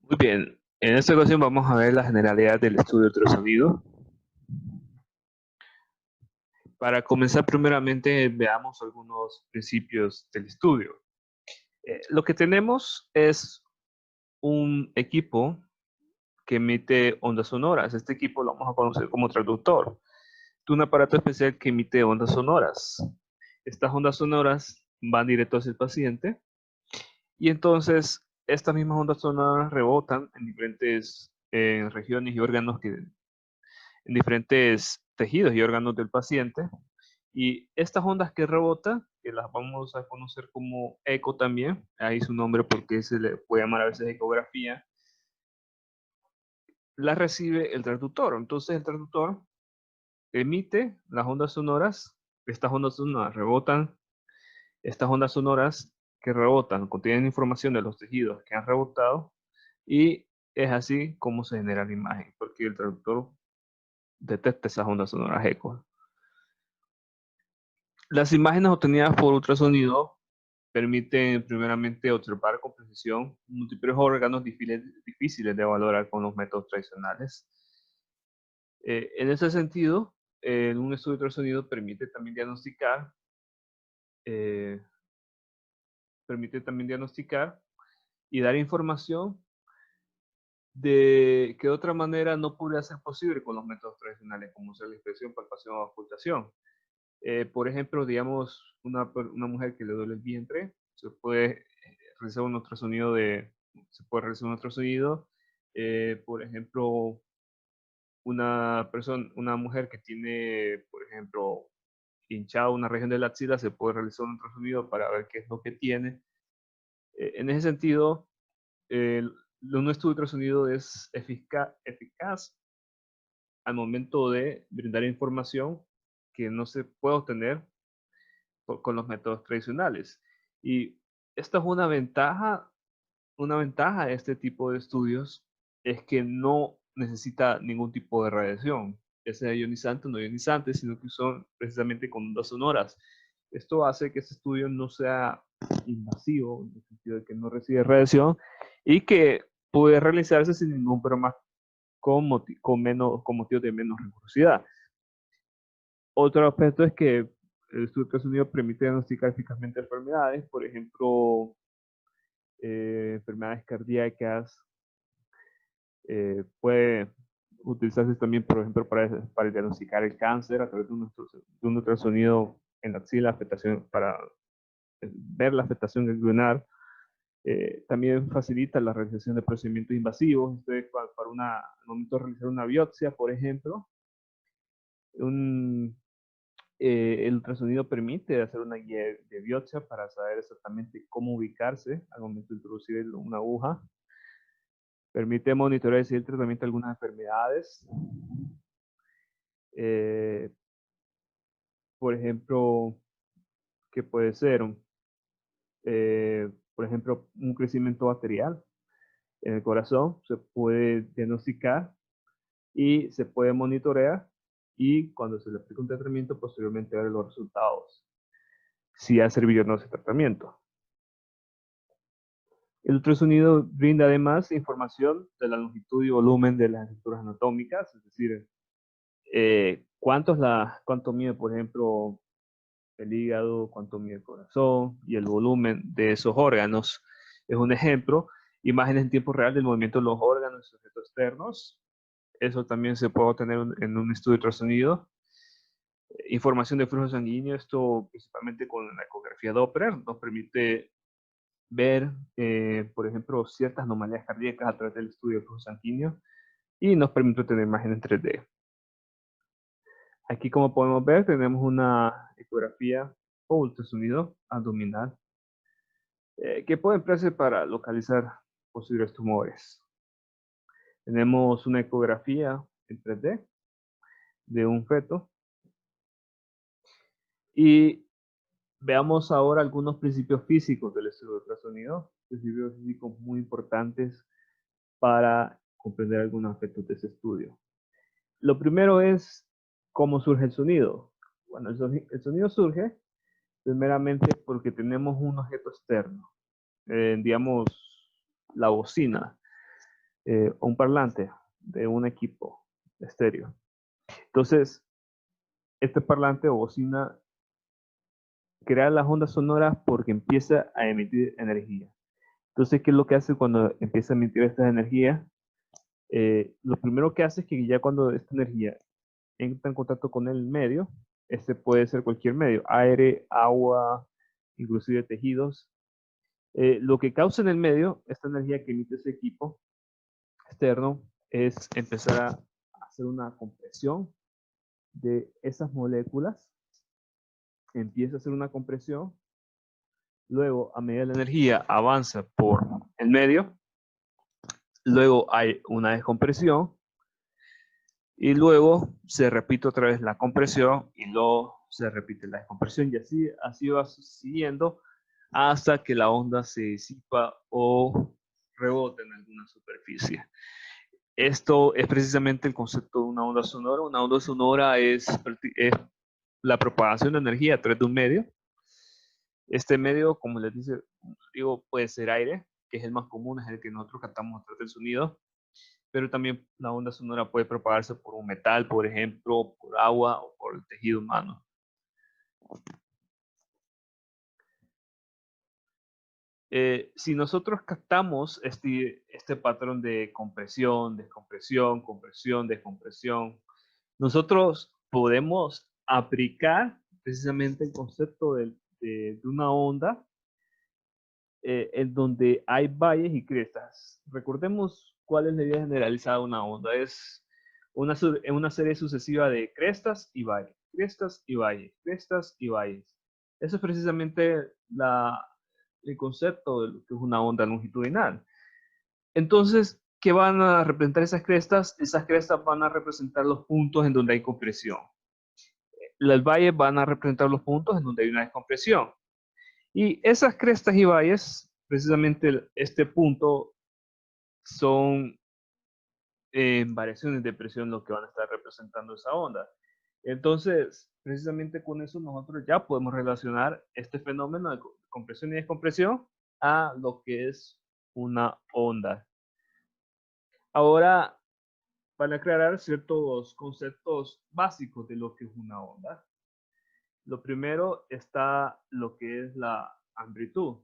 Muy bien, en esta ocasión vamos a ver la generalidad del estudio de ultrasonido. Para comenzar, primeramente veamos algunos principios del estudio. Lo que tenemos es un equipo que emite ondas sonoras. Este equipo lo vamos a conocer como traductor. Es un aparato especial que emite ondas sonoras. Estas ondas sonoras van directo hacia el paciente y entonces estas mismas ondas sonoras rebotan en diferentes regiones y órganos en diferentes tejidos y órganos del paciente. Y estas ondas que rebotan, que las vamos a conocer como eco también, ahí su nombre porque se le puede llamar a veces ecografía, las recibe el transductor. Entonces el transductor emite las ondas sonoras, estas ondas sonoras rebotan, estas ondas sonoras que rebotan contienen información de los tejidos que han rebotado y es así como se genera la imagen, porque el traductor detecta esas ondas sonoras eco. Las imágenes obtenidas por ultrasonido permiten primeramente observar con precisión múltiples órganos difíciles de valorar con los métodos tradicionales. En ese sentido, un estudio de ultrasonido eh, permite también diagnosticar y dar información de que de otra manera no podría ser posible con los métodos tradicionales, como ser la inspección, palpación o ocultación. Por ejemplo, digamos, una mujer que le duele el vientre, realizar un ultrasonido se puede realizar un ultrasonido. Por ejemplo, una mujer que tiene, por ejemplo, hinchado una región de la axila, se puede realizar un ultrasonido para ver qué es lo que tiene. En ese sentido, un estudio de ultrasonido es eficaz al momento de brindar información que no se puede obtener con los métodos tradicionales. Y esta es una ventaja de este tipo de estudios es que no necesita ningún tipo de radiación, ya sea ionizante o no ionizante, sino que son precisamente con ondas sonoras. Esto hace que este estudio no sea invasivo, en el sentido de que no recibe radiación y que puede realizarse sin ningún problema con motivos de menos rigurosidad. Otro aspecto es que el estudio de ultrasonido permite diagnosticar eficazmente enfermedades, por ejemplo, enfermedades cardíacas, puede utilizarse también, por ejemplo, para diagnosticar el cáncer a través de un ultrasonido en la axila, afectación, para ver la afectación ganglionar. También facilita la realización de procedimientos invasivos. Entonces, al momento de realizar una biopsia, por ejemplo, un, el ultrasonido permite hacer una guía de biopsia para saber exactamente cómo ubicarse al momento de introducir una aguja. Permite monitorear y seguir el tratamiento de algunas enfermedades. Eh, por ejemplo, ¿qué puede ser? Por ejemplo, un crecimiento bacterial en el corazón se puede diagnosticar y se puede monitorear y cuando se le aplica un tratamiento, posteriormente ver los resultados, si ha servido o no ese tratamiento. El ultrasonido brinda además información de la longitud y volumen de las estructuras anatómicas, es decir, cuánto mide, por ejemplo, el hígado, cuánto mide el corazón y el volumen de esos órganos. Es un ejemplo. Imágenes en tiempo real del movimiento de los órganos y objetos externos. Eso también se puede obtener en un estudio de ultrasonido. Información de flujo sanguíneo, esto principalmente con la ecografía Doppler, nos permite ver, por ejemplo, ciertas anomalías cardíacas a través del estudio de flujo sanguíneo y nos permite tener imágenes en 3D. Aquí, como podemos ver, tenemos una ecografía o ultrasonido abdominal que puede emplearse para localizar posibles tumores. Tenemos una ecografía en 3D de un feto y veamos ahora algunos principios físicos del estudio de ultrasonido, principios físicos muy importantes para comprender algunos aspectos de ese estudio. Lo primero es cómo surge el sonido. Bueno, el sonido surge primeramente porque tenemos un objeto externo, digamos la bocina. un parlante de un equipo estéreo. Entonces, este parlante o bocina crea las ondas sonoras porque empieza a emitir energía. Entonces, ¿qué es lo que hace cuando empieza a emitir estas energías? Lo primero que hace es que ya cuando esta energía entra en contacto con el medio, este puede ser cualquier medio, aire, agua, inclusive tejidos. Lo que causa en el medio, esta energía que emite ese equipo externo, es empezar a hacer una compresión de esas moléculas. Empieza a hacer una compresión. Luego, a medida que la energía avanza por el medio, luego hay una descompresión y luego se repite otra vez la compresión y luego se repite la descompresión y así va siguiendo hasta que la onda se disipa o rebota en alguna superficie. Esto es precisamente el concepto de una onda sonora. Una onda sonora es la propagación de energía a través de un medio. Este medio, como les digo, puede ser aire, que es el más común, es el que nosotros captamos a través del sonido, pero también la onda sonora puede propagarse por un metal, por ejemplo, por agua o por el tejido humano. Si nosotros captamos este patrón de compresión, descompresión, compresión, descompresión, nosotros podemos aplicar precisamente el concepto de una onda en donde hay valles y crestas. Recordemos cuál es la idea generalizada de una onda. Es una serie sucesiva de crestas y valles, crestas y valles, crestas y valles. Eso es precisamente el concepto de lo que es una onda longitudinal. Entonces, ¿qué van a representar esas crestas? Esas crestas van a representar los puntos en donde hay compresión. Los valles van a representar los puntos en donde hay una descompresión. Y esas crestas y valles, precisamente este punto, son variaciones de presión lo que van a estar representando esa onda. Entonces, precisamente con eso nosotros ya podemos relacionar este fenómeno de compresión y descompresión a lo que es una onda. Ahora, para aclarar ciertos conceptos básicos de lo que es una onda. Lo primero está lo que es la amplitud.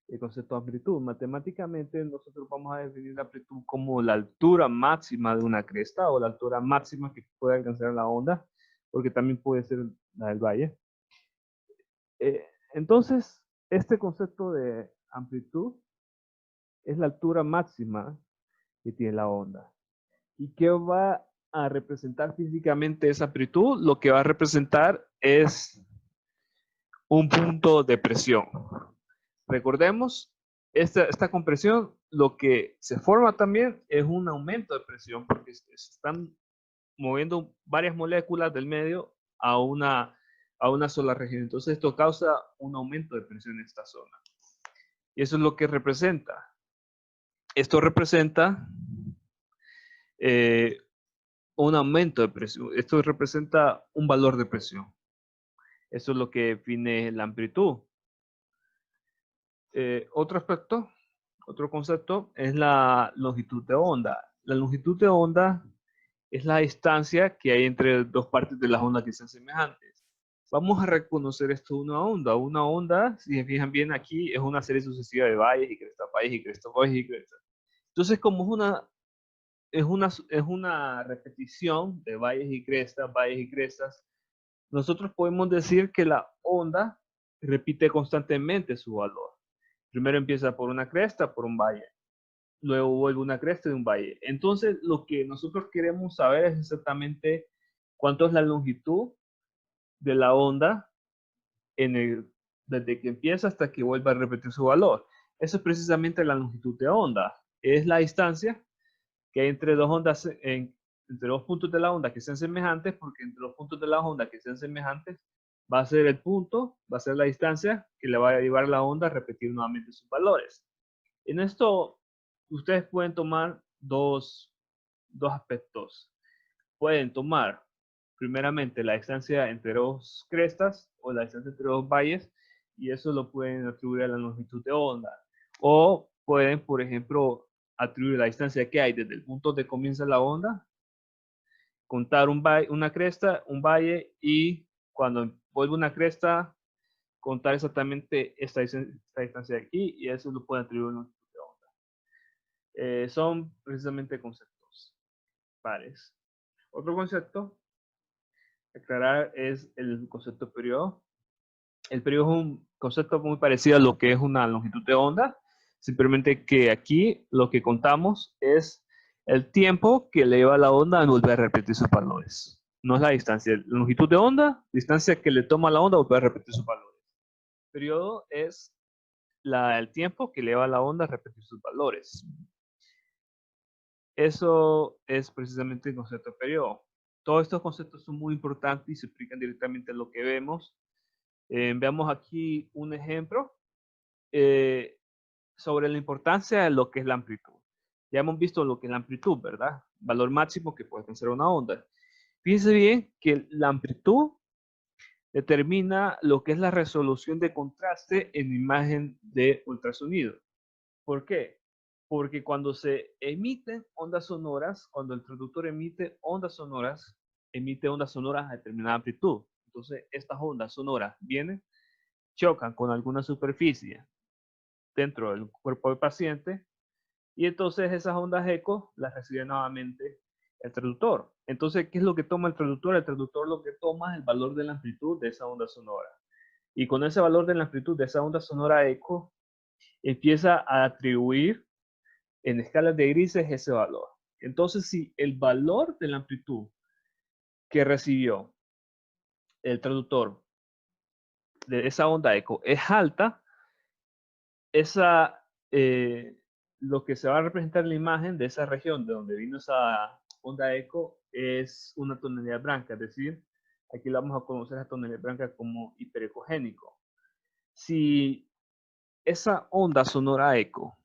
El concepto de amplitud. Matemáticamente nosotros vamos a definir la amplitud como la altura máxima de una cresta o la altura máxima que puede alcanzar la onda, porque también puede ser la del valle. Entonces, este concepto de amplitud es la altura máxima que tiene la onda. ¿Y qué va a representar físicamente esa amplitud? Lo que va a representar es un punto de presión. Recordemos, esta compresión, lo que se forma también es un aumento de presión porque se están moviendo varias moléculas del medio a una sola región. Entonces esto causa un aumento de presión en esta zona. Y eso es lo que representa. Esto representa un aumento de presión. Esto representa un valor de presión. Eso es lo que define la amplitud. Otro aspecto, otro concepto es la longitud de onda. La longitud de onda es la distancia que hay entre dos partes de las ondas que sean semejantes. Vamos a reconocer esto de una onda. Una onda, si se fijan bien aquí, es una serie sucesiva de valles y crestas, valles y crestas, valles y crestas. Entonces, como es una repetición de valles y crestas, nosotros podemos decir que la onda repite constantemente su valor. Primero empieza por una cresta, por un valle. Luego vuelve una cresta de un valle. Entonces, lo que nosotros queremos saber es exactamente cuánto es la longitud de la onda desde que empieza hasta que vuelva a repetir su valor. Eso es precisamente la longitud de onda. Es la distancia que hay entre dos ondas, entre dos puntos de la onda que sean semejantes, porque entre los puntos de la onda que sean semejantes va a ser el punto, va a ser la distancia que le va a llevar a la onda a repetir nuevamente sus valores. En esto, ustedes pueden tomar dos aspectos. Pueden tomar, primeramente, la distancia entre dos crestas o la distancia entre dos valles, y eso lo pueden atribuir a la longitud de onda. O pueden, por ejemplo, atribuir la distancia que hay desde el punto donde comienza la onda, contar una cresta, un valle, y cuando vuelve una cresta, contar exactamente esta distancia de aquí, y eso lo puede atribuir a una longitud de onda. Son precisamente conceptos pares. Otro concepto a aclarar es el concepto de periodo. El periodo es un concepto muy parecido a lo que es una longitud de onda, simplemente que aquí lo que contamos es el tiempo que le lleva a la onda a volver a repetir sus valores. No es la distancia. La longitud de onda, distancia que le toma a la onda a volver a repetir sus valores. El periodo es el tiempo que le lleva a la onda a repetir sus valores. Eso es precisamente el concepto de periodo. Todos estos conceptos son muy importantes y se explican directamente en lo que vemos. Veamos aquí un ejemplo sobre la importancia de lo que es la amplitud. Ya hemos visto lo que es la amplitud, ¿verdad? Valor máximo que puede alcanzar una onda. Fíjense bien que la amplitud determina lo que es la resolución de contraste en imagen de ultrasonido. ¿Por qué? Porque cuando se emiten ondas sonoras, cuando el traductor emite ondas sonoras a determinada amplitud. Entonces, estas ondas sonoras vienen, chocan con alguna superficie dentro del cuerpo del paciente, y entonces esas ondas eco las recibe nuevamente el traductor. Entonces, ¿qué es lo que toma el traductor? El traductor lo que toma es el valor de la amplitud de esa onda sonora. Y con ese valor de la amplitud de esa onda sonora eco, empieza a atribuir en escalas de grises ese valor. Entonces, si el valor de la amplitud que recibió el traductor de esa onda eco es alta, esa, lo que se va a representar en la imagen de esa región de donde vino esa onda eco es una tonalidad blanca, es decir, aquí la vamos a conocer a tonalidad blanca como hiperecogénico. Si esa onda sonora eco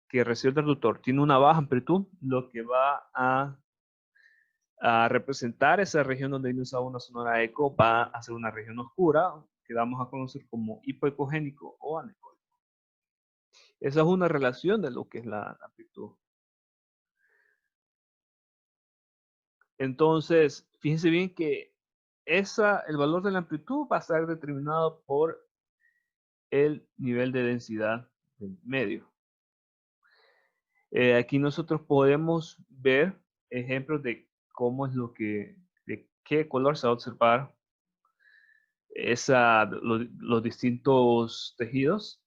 que recibe el traductor tiene una baja amplitud, lo que va a representar esa región donde vino esa onda sonora eco va a ser una región oscura que vamos a conocer como hipoecogénico o anecoico. Esa es una relación de lo que es la amplitud. Entonces, fíjense bien que el valor de la amplitud va a estar determinado por el nivel de densidad del medio. Aquí nosotros podemos ver ejemplos de cómo es de qué color se va a observar los distintos tejidos.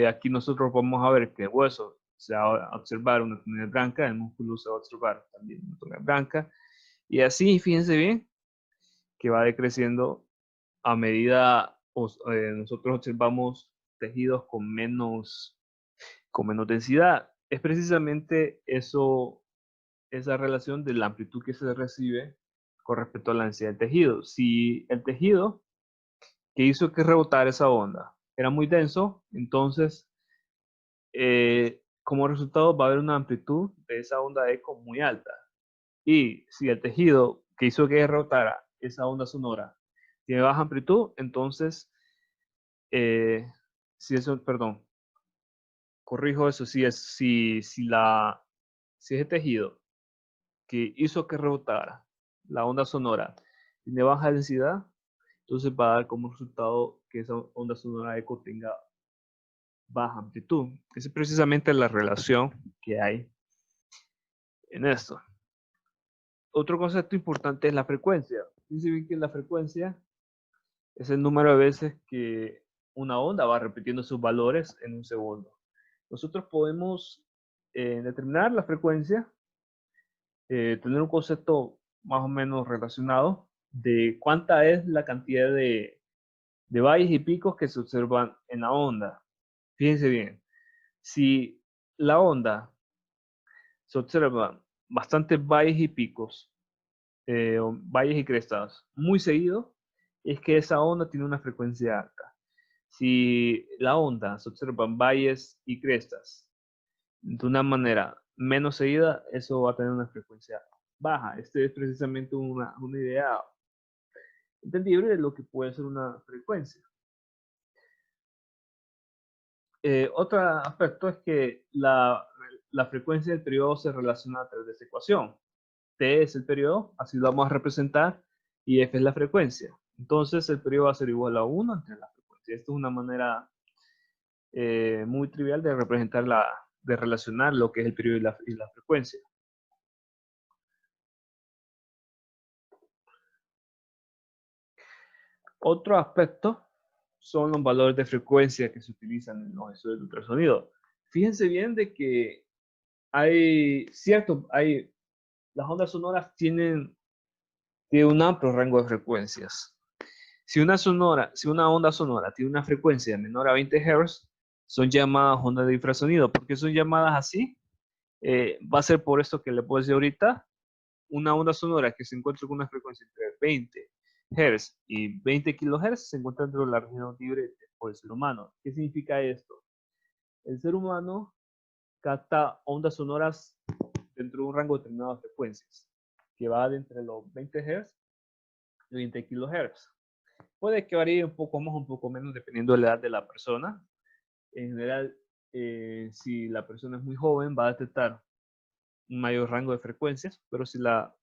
Aquí nosotros vamos a ver que el hueso se va a observar una tonalidad blanca, el músculo se va a observar también una tonalidad blanca, y así, fíjense bien, que va decreciendo a medida nosotros observamos tejidos con menos densidad. Es precisamente eso, esa relación de la amplitud que se recibe con respecto a la densidad del tejido. Si el tejido que hizo que rebotara esa onda era muy denso, entonces como resultado va a haber una amplitud de esa onda eco muy alta. Y si el tejido que hizo que rebotara esa onda sonora tiene baja amplitud, entonces, si eso, perdón, corrijo eso, si ese tejido que hizo que rebotara la onda sonora tiene baja densidad, entonces va a dar como resultado que esa onda sonora eco tenga baja amplitud. Esa es precisamente la relación que hay en esto. Otro concepto importante es la frecuencia. Fíjense bien que la frecuencia es el número de veces que una onda va repitiendo sus valores en un segundo. Nosotros podemos determinar la frecuencia, tener un concepto más o menos relacionado de cuánta es la cantidad de valles y picos que se observan en la onda. Fíjense bien, si la onda se observa bastantes valles y picos, o valles y crestas muy seguido, es que esa onda tiene una frecuencia alta. Si la onda se observan valles y crestas de una manera menos seguida, eso va a tener una frecuencia baja. Este es precisamente una idea entendible de lo que puede ser una frecuencia. Otro aspecto es que la frecuencia del periodo se relaciona a través de esta ecuación. T es el periodo, así lo vamos a representar, y F es la frecuencia. Entonces el periodo va a ser igual a 1 entre la frecuencia. Esto es una manera muy trivial de representar de relacionar lo que es el periodo y la frecuencia. Otro aspecto son los valores de frecuencia que se utilizan en los estudios de ultrasonido. Fíjense bien de que las ondas sonoras tienen un amplio rango de frecuencias. Si una onda sonora tiene una frecuencia menor a 20 Hz, son llamadas ondas de infrasonido. ¿Por qué son llamadas así? Va a ser por esto que le puedo decir ahorita. Una onda sonora que se encuentra con una frecuencia entre 20 Hz y 20 kHz se encuentra dentro de la región libre por el ser humano. ¿Qué significa esto? El ser humano capta ondas sonoras dentro de un rango determinado de frecuencias, que va de entre los 20 Hz y 20 kHz. Puede que varíe un poco más o un poco menos dependiendo de la edad de la persona. En general, si la persona es muy joven, va a detectar un mayor rango de frecuencias, pero si la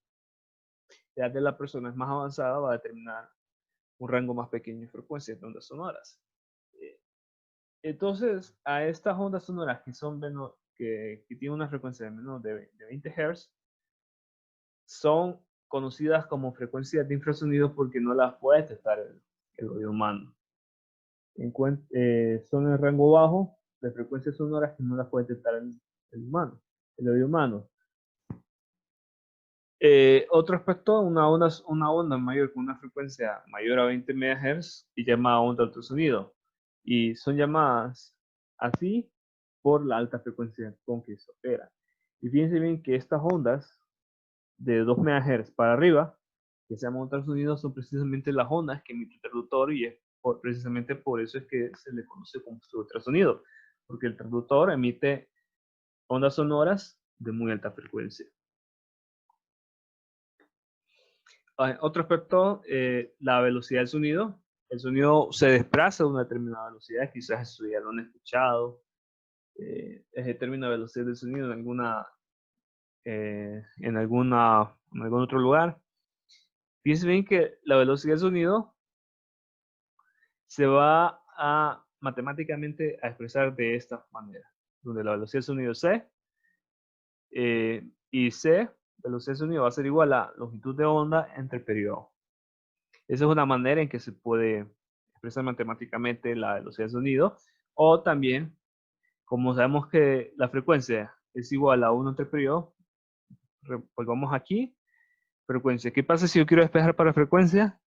edad de la persona es más avanzada, va a determinar un rango más pequeño de frecuencias de ondas sonoras. Entonces, a estas ondas sonoras que tienen una frecuencia de menos de 20 Hz, son conocidas como frecuencias de infrasonido porque no las puede detectar el oído humano. Son el rango bajo de frecuencias sonoras que no las puede detectar el oído humano. Otro aspecto, una onda mayor con una frecuencia mayor a 20 MHz y llamada onda de ultrasonido. Y son llamadas así por la alta frecuencia con que se opera. Y fíjense bien que estas ondas de 2 MHz para arriba, que se llaman ultrasonido, son precisamente las ondas que emite el traductor y precisamente por eso es que se le conoce como ultrasonido, porque el traductor emite ondas sonoras de muy alta frecuencia. Otro aspecto, la velocidad del sonido. El sonido se desplaza a una determinada velocidad, quizás eso ya lo han escuchado. Es el término de velocidad del sonido en algún otro lugar. Fíjense bien que la velocidad del sonido se va a matemáticamente a expresar de esta manera, donde la velocidad del sonido es C, y C, velocidad del sonido va a ser igual a longitud de onda entre el periodo. Esa es una manera en que se puede expresar matemáticamente la velocidad del sonido, o también, como sabemos que la frecuencia es igual a 1 entre el periodo, volvamos aquí, frecuencia. ¿Qué pasa si yo quiero despejar para frecuencia?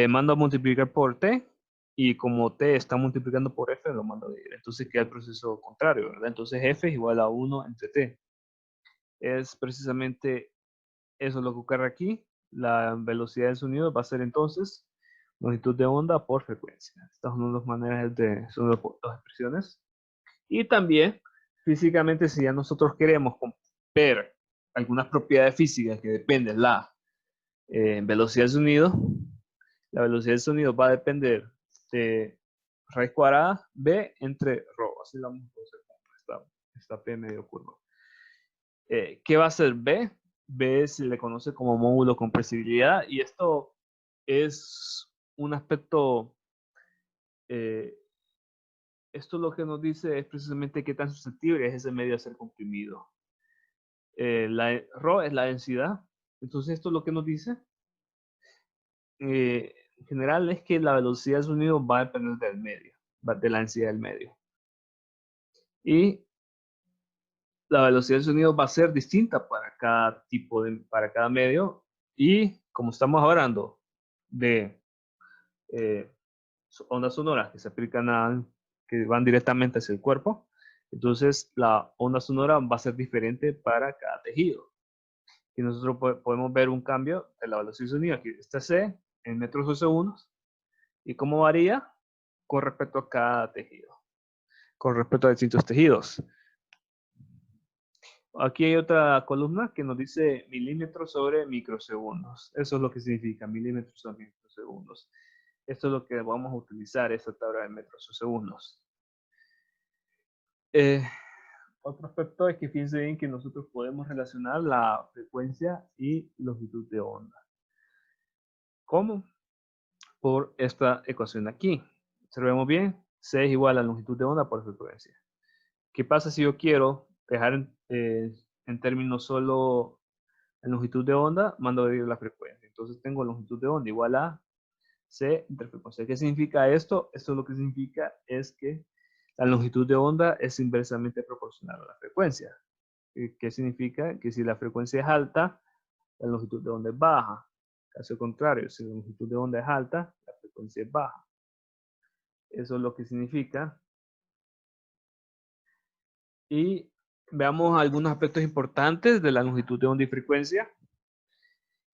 Mando a multiplicar por t, y como t está multiplicando por f, lo mando a dividir. Entonces queda el proceso contrario, ¿verdad? Entonces f es igual a 1 entre t. Es precisamente eso lo que ocurre aquí. La velocidad del sonido va a ser entonces longitud de onda por frecuencia. Estas son dos maneras son dos expresiones. Y también, físicamente, si ya nosotros queremos ver algunas propiedades físicas que dependen de la velocidad del sonido, la velocidad del sonido va a depender de raíz cuadrada b entre rho. Así la vamos a hacer esta p medio curva. ¿Qué va a ser b? B se le conoce como módulo compresibilidad, y esto es un aspecto, esto lo que nos dice es precisamente qué tan susceptible es ese medio a ser comprimido. Rho es la densidad, entonces esto lo que nos dice, en general, es que la velocidad del sonido va a depender del medio, de la densidad del medio. Y la velocidad del sonido va a ser distinta para cada medio, y como estamos hablando de ondas sonoras que se aplican que van directamente hacia el cuerpo, entonces la onda sonora va a ser diferente para cada tejido. Y nosotros podemos ver un cambio de la velocidad del sonido. Aquí está C en metros por segundo. ¿Y cómo varía? Con respecto a cada tejido, con respecto a distintos tejidos. Aquí hay otra columna que nos dice milímetros sobre microsegundos. Eso es lo que significa milímetros sobre microsegundos. Esto es lo que vamos a utilizar, esta tabla de metros o segundos. Otro aspecto es que fíjense bien que nosotros podemos relacionar la frecuencia y longitud de onda. ¿Cómo? Por esta ecuación de aquí. Observemos bien, C es igual a longitud de onda por frecuencia. ¿Qué pasa si yo quiero dejar en términos solo la longitud de onda? Mando a dividir la frecuencia. Entonces tengo longitud de onda igual a C entre frecuencia. ¿Qué significa esto? Esto lo que significa es que la longitud de onda es inversamente proporcional a la frecuencia. ¿Qué significa? Que si la frecuencia es alta, la longitud de onda es baja. Caso contrario, si la longitud de onda es alta, la frecuencia es baja. Eso es lo que significa. Y veamos algunos aspectos importantes de la longitud de onda y frecuencia.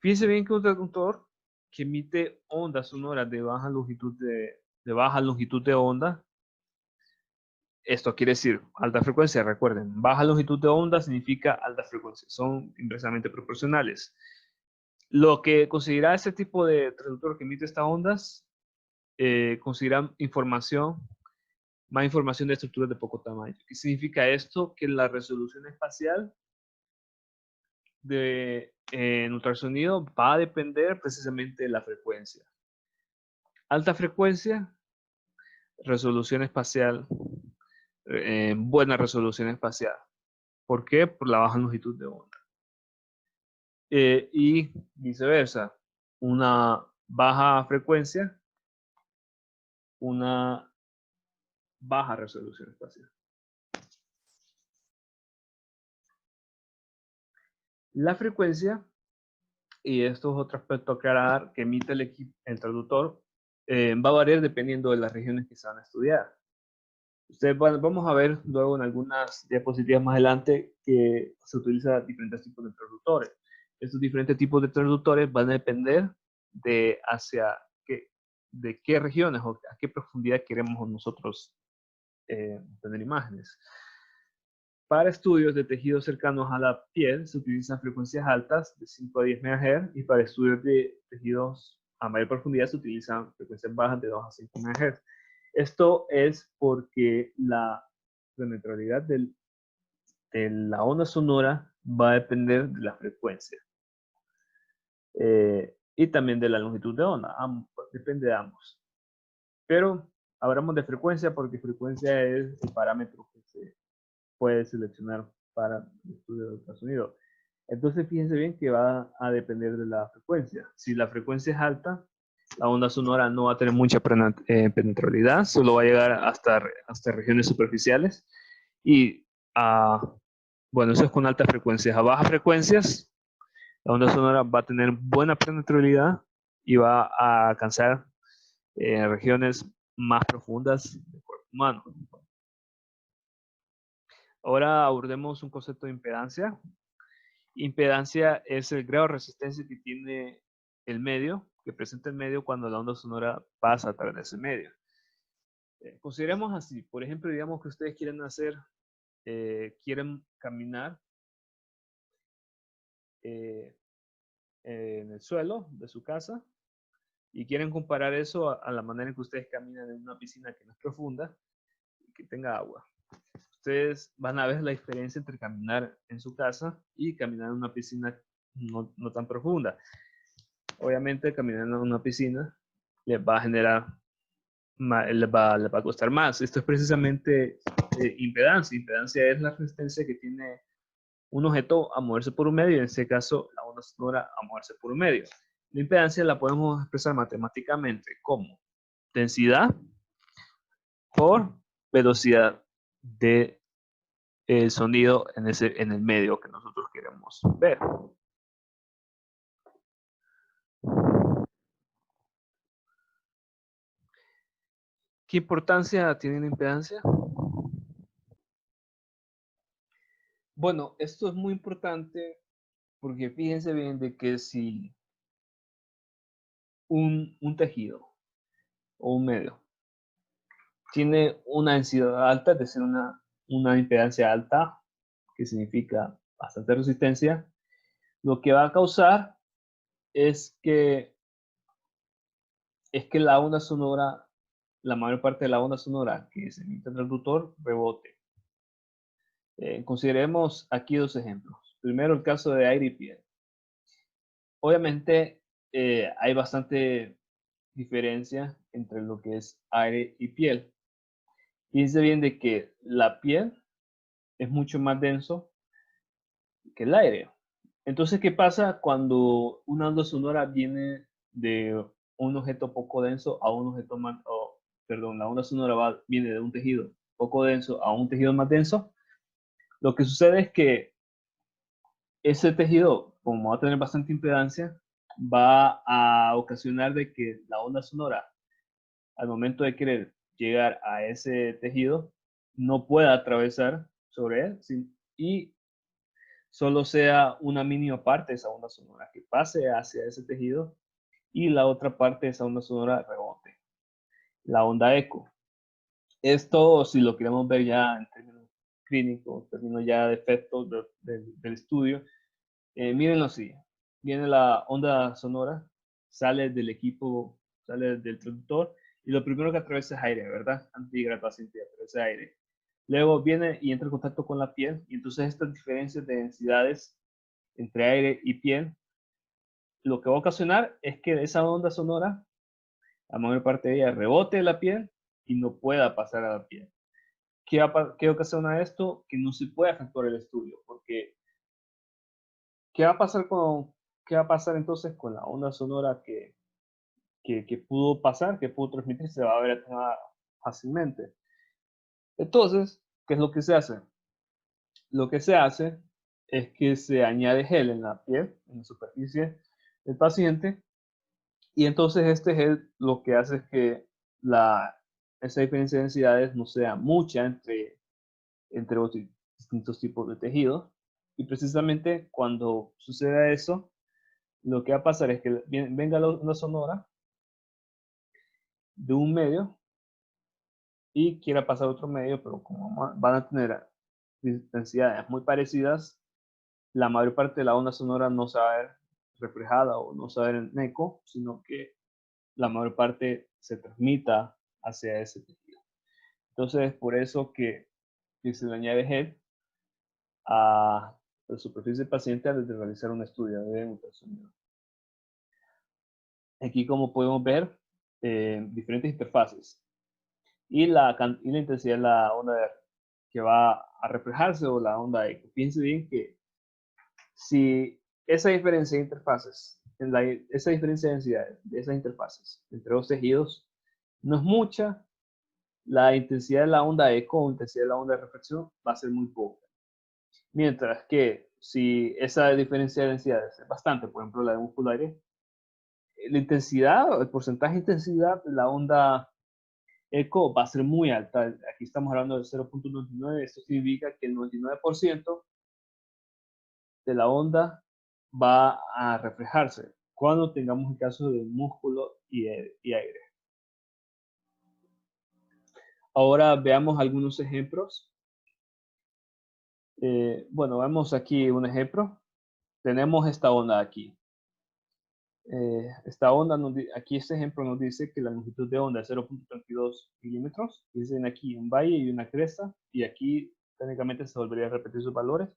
Fíjense bien que un traductor que emite ondas sonoras de baja longitud de onda, esto quiere decir alta frecuencia, recuerden, baja longitud de onda significa alta frecuencia, son inversamente proporcionales. Lo que considera ese tipo de traductor que emite estas ondas, considera más información de estructuras de poco tamaño. ¿Qué significa esto? Que la resolución espacial en ultrasonido va a depender precisamente de la frecuencia. Alta frecuencia, resolución espacial, buena resolución espacial. ¿Por qué? Por la baja longitud de onda. Y viceversa, una baja frecuencia, una baja resolución espacial. La frecuencia, y esto es otro aspecto a aclarar, que emite el traductor, va a variar dependiendo de las regiones que se van a estudiar. Vamos a ver luego en algunas diapositivas más adelante que se utilizan diferentes tipos de traductores. Estos diferentes tipos de traductores van a depender de de qué regiones o a qué profundidad queremos nosotros tener imágenes. Para estudios de tejidos cercanos a la piel se utilizan frecuencias altas de 5 a 10 MHz y para estudios de tejidos a mayor profundidad se utilizan frecuencias bajas de 2 a 5 MHz. Esto es porque la penetrabilidad de la onda sonora va a depender de la frecuencia y también de la longitud de onda, depende de ambos. Pero hablamos de frecuencia porque frecuencia es el parámetro que se puede seleccionar para el estudio de ultrasonido. Entonces fíjense bien que va a depender de la frecuencia. Si la frecuencia es alta, la onda sonora no va a tener mucha penetrabilidad, solo va a llegar hasta regiones superficiales. Y bueno, eso es con altas frecuencias. A bajas frecuencias, la onda sonora va a tener buena penetrabilidad y va a alcanzar regiones más profundas del cuerpo humano. Ahora abordemos un concepto de impedancia. Impedancia es el grado de resistencia que tiene el medio, que presenta el medio cuando la onda sonora pasa a través de ese medio. Consideremos así, por ejemplo, digamos que ustedes quieren caminar en el suelo de su casa y quieren comparar eso a la manera en que ustedes caminan en una piscina que no es profunda y que tenga agua. Ustedes van a ver la diferencia entre caminar en su casa y caminar en una piscina no tan profunda. Obviamente caminar en una piscina les va a generar, les va a costar más. Esto es precisamente impedancia. Impedancia es la resistencia que tiene un objeto a moverse por un medio, y en este caso la onda sonora a moverse por un medio. La impedancia la podemos expresar matemáticamente como densidad por velocidad de el sonido en el medio que nosotros queremos ver. ¿Qué importancia tiene la impedancia? Bueno, esto es muy importante porque fíjense bien de que si un tejido o un medio tiene una densidad alta, es decir, una impedancia alta, que significa bastante resistencia, lo que va a causar es que la onda sonora, la mayor parte de la onda sonora que se emite en el traductor, rebote. Consideremos aquí dos ejemplos. Primero, el caso de aire y piel. Obviamente, hay bastante diferencia entre lo que es aire y piel. Fíjense bien de que la piel es mucho más denso que el aire. Entonces, ¿qué pasa cuando una onda sonora viene de un objeto poco denso a un objeto más, perdón, la onda sonora viene de un tejido poco denso a un tejido más denso? Lo que sucede es que ese tejido, como va a tener bastante impedancia, va a ocasionar de que la onda sonora, al momento de querer llegar a ese tejido, no pueda atravesar sobre él y solo sea una mínima parte de esa onda sonora que pase hacia ese tejido y la otra parte de esa onda sonora rebote. La onda eco. Esto, si lo queremos ver ya en términos clínicos, términos ya de efectos del estudio, mírenlo así. Viene la onda sonora, sale del equipo, sale del traductor y lo primero que atraviesa es aire, ¿verdad? Antes de llegar al paciente atraviesa aire. Luego viene y entra en contacto con la piel y entonces estas diferencias de densidades entre aire y piel, lo que va a ocasionar es que esa onda sonora, la mayor parte de ella rebote de la piel y no pueda pasar a la piel. ¿Qué ocasiona esto? Que no se puede efectuar el estudio, porque ¿qué va a pasar qué va a pasar entonces con la onda sonora que pudo pasar, que pudo transmitir? Se va a ver fácilmente. Entonces, ¿qué es lo que se hace? Lo que se hace es que se añade gel en la piel, en la superficie del paciente, y entonces este gel lo que hace es que esa diferencia de densidades no sea mucha entre los distintos tipos de tejidos. Y precisamente cuando suceda eso, lo que va a pasar es que venga la sonora de un medio y quiera pasar a otro medio, pero como van a tener densidades muy parecidas, la mayor parte de la onda sonora no se va a ver reflejada o no se va a ver en eco, sino que la mayor parte se transmita hacia ese tejido. Entonces, es por eso que se le añade gel a la superficie del paciente antes de realizar un estudio de ultrasonido. Aquí, como podemos ver, diferentes interfaces y la intensidad de la onda que va a reflejarse o la onda eco. Piense bien que si esa diferencia de interfaces, esa diferencia de densidades de esas interfaces entre dos tejidos no es mucha, la intensidad de la onda eco o intensidad de la onda de reflexión va a ser muy poca. Mientras que si esa diferencia de densidades es bastante, por ejemplo la de músculo aire, la intensidad, el porcentaje de intensidad de la onda eco va a ser muy alta. Aquí estamos hablando del 0.99, esto significa que el 99% de la onda va a reflejarse cuando tengamos el caso de músculo y aire. Ahora veamos algunos ejemplos. Bueno, vemos aquí un ejemplo. Tenemos esta onda aquí. Esta onda, aquí este ejemplo nos dice que la longitud de onda es 0.32 milímetros. Dicen aquí un valle y una cresta, y aquí técnicamente se volvería a repetir sus valores.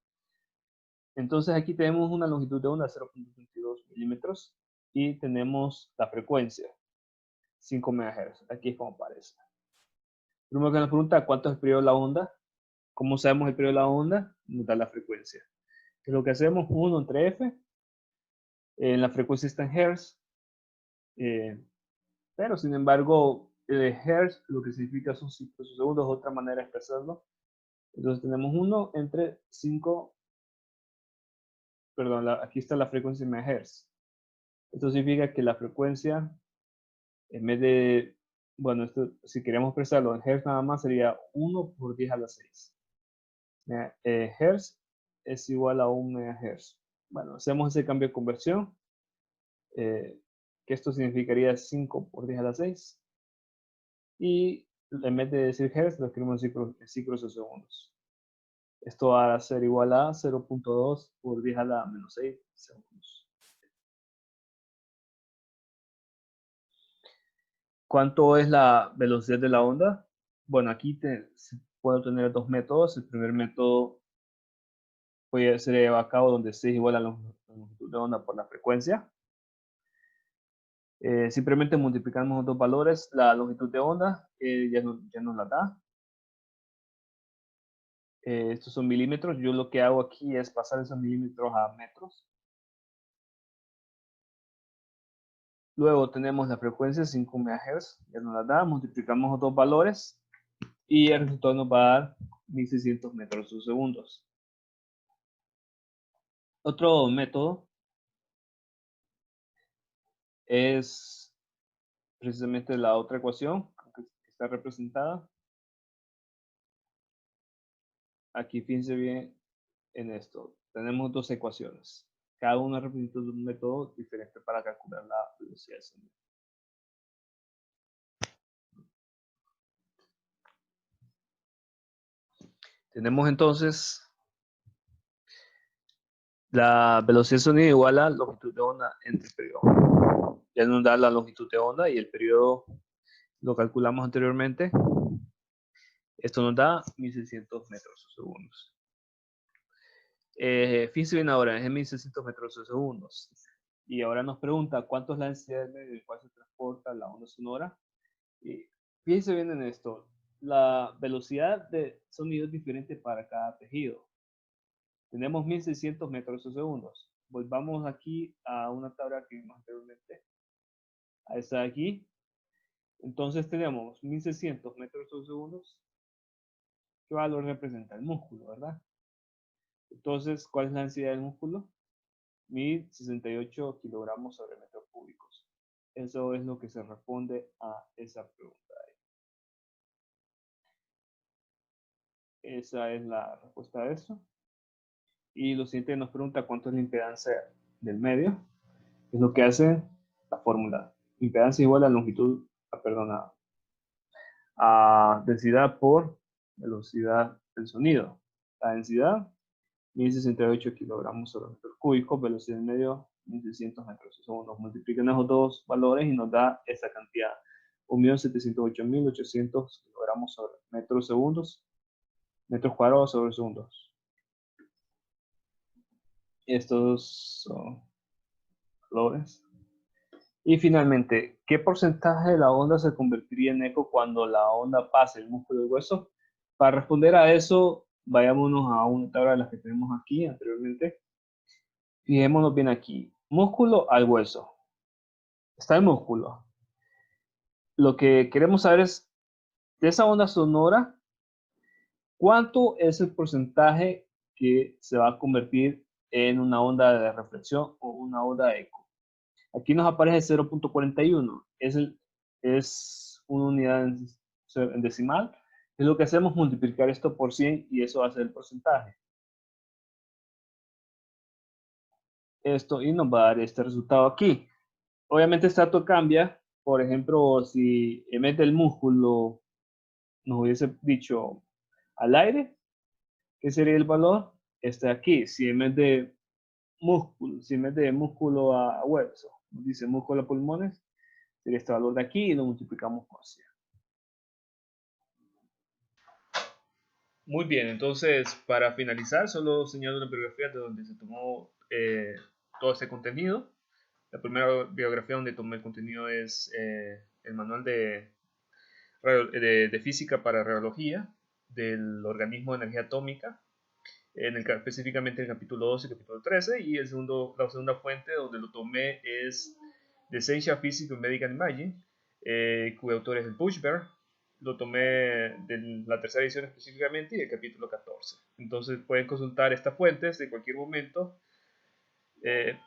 Entonces aquí tenemos una longitud de onda de 0.32 milímetros y tenemos la frecuencia, 5 MHz. Aquí es como aparece. Primero que nos pregunta cuánto es el periodo de la onda. ¿Cómo sabemos el periodo de la onda? Nos da la frecuencia. ¿Qué es lo que hacemos? 1 entre F. La frecuencia está en Hz. Pero sin embargo, Hertz lo que significa son ciclos o segundos, otra manera de expresarlo. Entonces tenemos 1 entre 5, perdón, aquí está la frecuencia en megahertz. Esto significa que la frecuencia, en vez de, bueno, esto, si queremos expresarlo en hertz nada más, sería 1 por 10 a la 6. Hertz es igual a 1 megahertz. Bueno, hacemos ese cambio de conversión, que esto significaría 5 por 10 a la 6. Y en vez de decir hertz, lo escribimos en ciclos o segundos. Esto va a ser igual a 0.2 por 10 a la menos 6 segundos. ¿Cuánto es la velocidad de la onda? Bueno, aquí puedo tener dos métodos. El primer método puede ser llevado a cabo donde C es igual a la longitud de onda por la frecuencia. Simplemente multiplicamos los dos valores, la longitud de onda ya nos la da. Estos son milímetros. Yo lo que hago aquí es pasar esos milímetros a metros. Luego tenemos la frecuencia 5 MHz, ya nos la da, multiplicamos los dos valores y el resultado nos va a dar 1600 metros por segundo. Otro método es precisamente la otra ecuación que está representada. Aquí fíjense bien en esto. Tenemos dos ecuaciones. Cada una representa un método diferente para calcular la velocidad de sonido. Tenemos entonces la velocidad de sonido igual a longitud de onda entre el periodo. Ya nos da la longitud de onda y el periodo lo calculamos anteriormente. Esto nos da 1600 metros por segundo. Fíjense bien ahora, es 1600 metros por segundo. Y ahora nos pregunta cuánto es la densidad del medio en el cual se transporta la onda sonora. Y fíjense bien en esto, la velocidad de sonido es diferente para cada tejido. Tenemos 1600 metros por segundo. Volvamos aquí a una tabla que vimos anteriormente. A esta de aquí. Entonces tenemos 1600 metros por segundo. ¿Qué valor representa el músculo, verdad? Entonces, ¿cuál es la densidad del músculo? 1068 kilogramos sobre metros cúbicos. Eso es lo que se responde a esa pregunta. Esa es la respuesta a eso. Y lo siguiente nos pregunta cuánto es la impedancia del medio. Es lo que hace la fórmula. Impedancia igual a longitud, a densidad por velocidad del sonido. La densidad, 1068 kilogramos sobre metros cúbicos, velocidad del medio, 1600 metros por segundo. Multiplican esos dos valores y nos da esa cantidad. 1.708.800 kilogramos sobre metros segundos, metros cuadrados sobre segundos. Estos son valores. Y finalmente, ¿qué porcentaje de la onda se convertiría en eco cuando la onda pase el músculo del hueso? Para responder a eso, vayámonos a una tabla de las que tenemos aquí anteriormente. Fijémonos bien aquí. Músculo al hueso. Está el músculo. Lo que queremos saber es, de esa onda sonora, ¿cuánto es el porcentaje que se va a convertir en una onda de reflexión o una onda de eco? Aquí nos aparece 0.41. Es una unidad en decimal. Es lo que hacemos, multiplicar esto por 100 y eso va a ser el porcentaje. Esto y nos va a dar este resultado aquí. Obviamente este dato cambia. Por ejemplo, si en vez del músculo nos hubiese dicho al aire, ¿qué sería el valor? Este de aquí. Si en vez de músculo a hueso, nos dice músculo a pulmones, sería este valor de aquí y lo multiplicamos por 100. Muy bien, entonces para finalizar, solo señalo una bibliografía de donde se tomó todo este contenido. La primera bibliografía donde tomé el contenido es el manual de física para radiología del organismo de energía atómica, específicamente el capítulo 12 y capítulo 13, y la segunda fuente donde lo tomé es The Essential Physics of Medical Imaging, cuyo autor es el Buchberg. Lo tomé de la tercera edición específicamente y el capítulo 14. Entonces pueden consultar estas fuentes de cualquier momento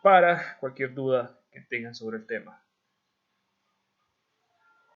para cualquier duda que tengan sobre el tema.